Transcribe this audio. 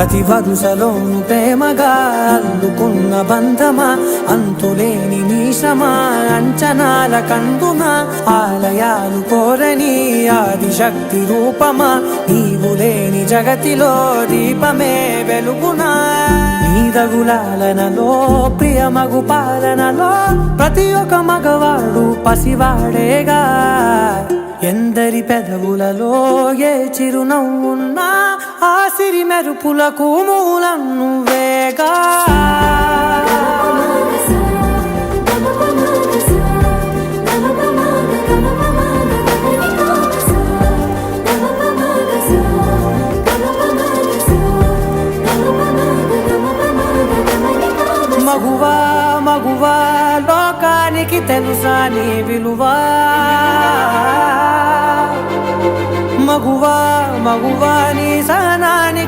ప్రతి వరుసలోను ప్రేమగా అల్లుకున్న బంధమా, అంతులేని నీ శ్రమ అంచనాల కందున, ఆలయాలు కోరని ఆదిశక్తి రూపమా, నీవు లేని జగతిలో దీపమే వెలుగునా. నీదగులాలనలో ప్రియమగు పాలనలో ప్రతి ఒక్క మగవాడు పసివాడేగా, ఎందరి పెదవులలో ఏ చిరునవ్వున్నా ఆ సిరి మెరుపులకు మూలం నువ్వేగా. మగువా మగువా లోకానికి తెలుసా నీ విలువా, మగువా మగువా నీ సహనానికి